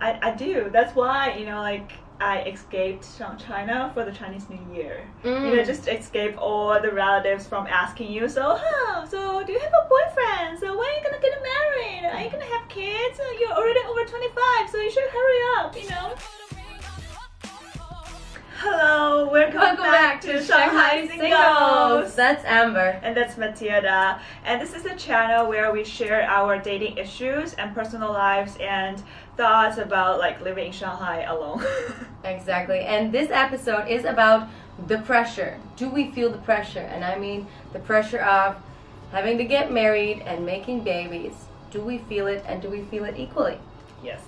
I do. That's why, like, I escaped from China for the Chinese New Year. Just to escape all the relatives from asking you, so do you have a boyfriend? So when are you gonna get married? Are you gonna have kids? You're already over 25, so you should hurry up, Hello, welcome back to Shanghaisingles. That's Amber. And that's Matilda. And this is a channel where we share our dating issues and personal lives and thoughts about like living in Shanghai alone. Exactly. And this episode is about the pressure. Do we feel the pressure? And I mean the pressure of having to get married and making babies. Do we feel it, and do we feel it equally? Yes.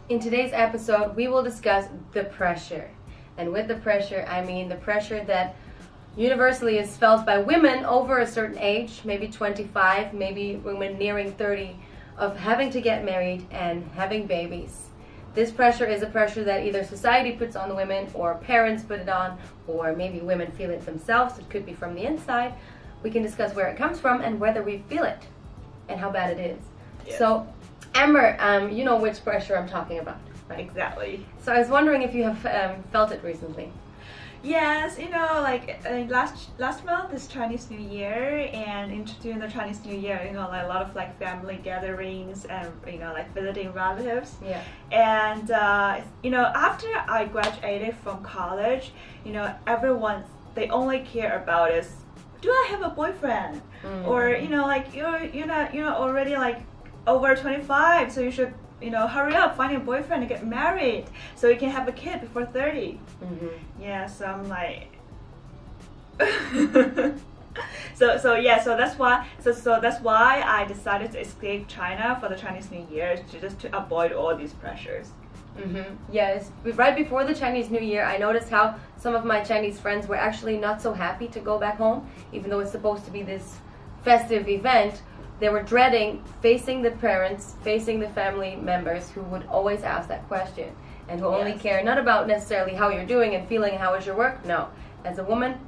In today's episode, we will discuss the pressure. And with the pressure, I mean the pressure that universally is felt by women over a certain age, maybe 25, maybe women nearing 30, of having to get married and having babies. This pressure is a pressure that either society puts on the women, or parents put it on, or maybe women feel it themselves. It could be from the inside. We can discuss where it comes from and whether we feel it and how bad it is. Yeah. So, Amber, you know which pressure I'm talking about, right? Exactly. So I was wondering if you have felt it recently. Yes, like last month is Chinese New Year, and during the Chinese New Year, like a lot of like family gatherings and like visiting relatives. Yeah. And after I graduated from college, everyone, they only care about is, do I have a boyfriend? Or like you're not already like over 25, so you should hurry up, find a boyfriend and get married so you can have a kid before 30. Yeah, so I'm like so that's why I decided to escape China for the Chinese New Year, to avoid all these pressures. Yes, right before the Chinese New Year, I noticed how some of my Chinese friends were actually not so happy to go back home, even though it's supposed to be this festive event. They were dreading facing the parents, facing the family members who would always ask that question, and who only care not about necessarily how you're doing and feeling, how is your work? No. As a woman,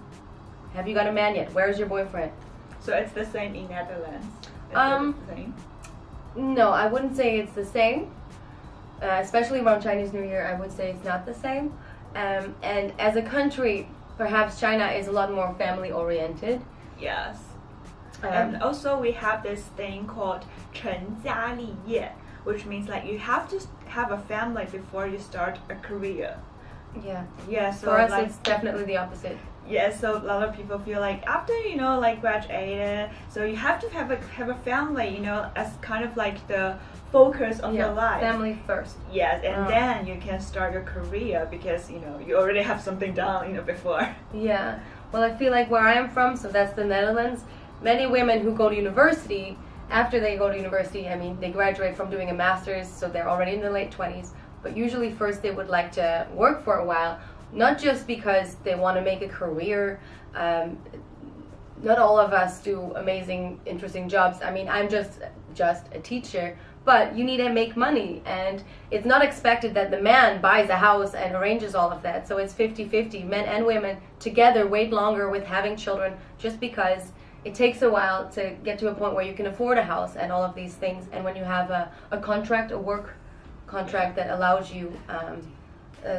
have you got a man yet? Where's your boyfriend? So it's the same in Netherlands? The same? No, I wouldn't say it's the same. Especially around Chinese New Year, I would say it's not the same. And as a country, perhaps China is a lot more family-oriented. Yes. And also we have this thing called 成家立业, which means like you have to have a family before you start a career. Yeah, so for us like, it's definitely the opposite. Yeah, so a lot of people feel like after like graduated, so you have to have a family, as kind of like the focus of your life. Family first. Yes, and then you can start your career because you already have something done before. Yeah, well, I feel like where I am from, so that's the Netherlands, many women who go to university, after they go to university, I mean, they graduate from doing a master's, so they're already in their late 20s, but usually first they would like to work for a while, not just because they want to make a career. Not all of us do amazing, interesting jobs. I mean, I'm just a teacher, but you need to make money, and it's not expected that the man buys a house and arranges all of that, so it's 50-50. Men and women together wait longer with having children just because it takes a while to get to a point where you can afford a house and all of these things. And when you have a contract, a work contract that allows you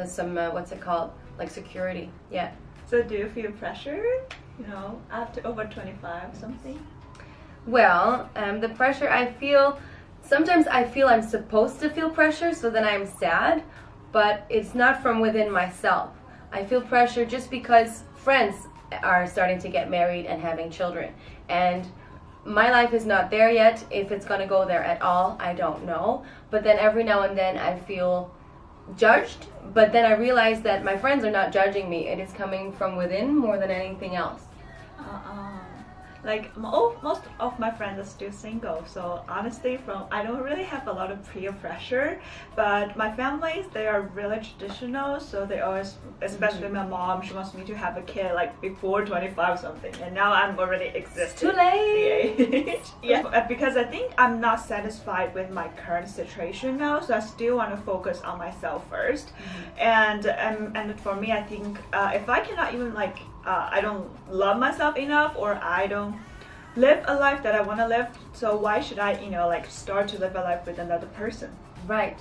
some, what's it called, like security. Yeah. So do you feel pressure, after over 25 or something? Well, the pressure I feel, sometimes I feel I'm supposed to feel pressure, so then I'm sad, but it's not from within myself. I feel pressure just because friends are starting to get married and having children, and my life is not there yet. If it's gonna go there at all, I don't know, but then every now and then I feel judged, but then I realize that my friends are not judging me. It is coming from within more than anything else. like most of my friends are still single, so honestly I don't really have a lot of peer pressure, but my families, they are really traditional, so they always, especially my mom, she wants me to have a kid like before 25 something, and now I'm already existing. Too late. Yeah, because I think I'm not satisfied with my current situation now, so I still want to focus on myself first. And for me, I think if I cannot even like I don't love myself enough, or I don't live a life that I want to live, so why should I, like start to live a life with another person? Right.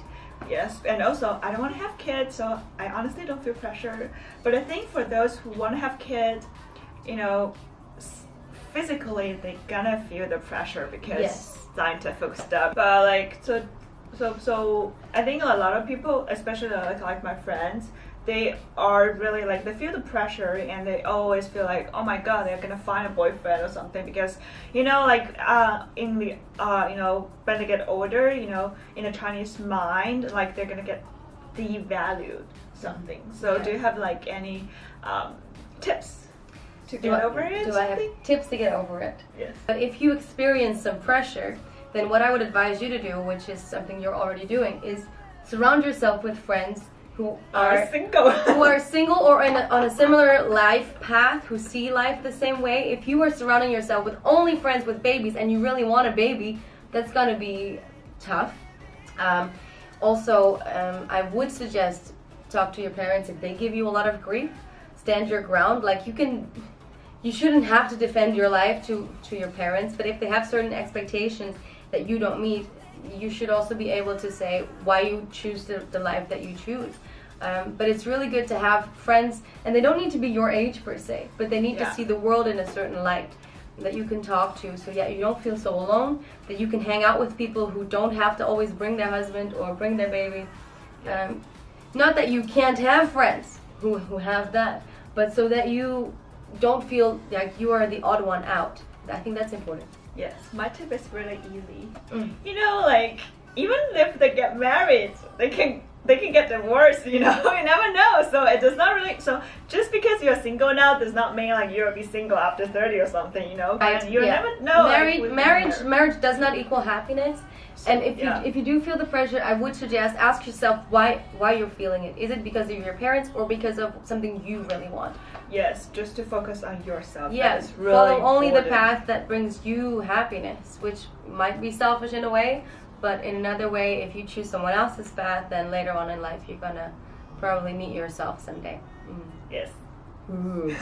Yes, and also I don't want to have kids, so I honestly don't feel pressure. But I think for those who want to have kids, physically they're gonna feel the pressure because scientific stuff. But like so I think a lot of people, especially like my friends, they are really like, they feel the pressure, and they always feel like, oh my god, they're gonna find a boyfriend or something, because like in the when they get older, in a Chinese mind, like they're gonna get devalued something. So do you have like any tips to get over it? Do I have tips to get over it? Yes. But if you experience some pressure, then what I would advise you to do, which is something you're already doing, is surround yourself with friends who are single, or on a similar life path, who see life the same way. If you are surrounding yourself with only friends with babies and you really want a baby, that's gonna be tough. Also, I would suggest talk to your parents. If they give you a lot of grief, stand your ground. Like you shouldn't have to defend your life to your parents, but if they have certain expectations that you don't meet, you should also be able to say why you choose the life that you choose. But it's really good to have friends, and they don't need to be your age per se, but they need to see the world in a certain light that you can talk to, so you don't feel so alone, that you can hang out with people who don't have to always bring their husband or bring their baby. Not that you can't have friends who have that, but so that you don't feel like you are the odd one out. I think that's important. Yes, my tip is really easy. Like even if they get married, they can get divorced. You never know. So it does not really. So just because you're single now does not mean like you'll be single after 30 or something. Right. And you never know. Marriage does not equal happiness. And if you do feel the pressure, I would suggest ask yourself why you're feeling it. Is it because of your parents or because of something you really want? Yes, just to focus on yourself. Yes, really follow only important. the path that brings you happiness, which might be selfish in a way, but in another way, if you choose someone else's path, then later on in life you're gonna probably meet yourself someday. Yes. Ooh.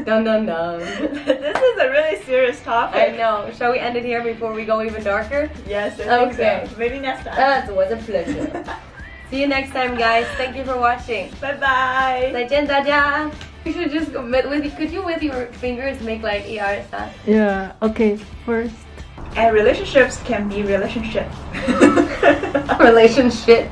Dun dun dun. This is a really serious topic. I know. Shall we end it here before we go even darker? Yes, I think okay. So. Maybe next time. That was a pleasure. See you next time, guys. Thank you for watching. Bye bye. 再见大家. You should just could you with your fingers make like ER sound? Yeah, okay, first. And relationships can be relationship. Relationship.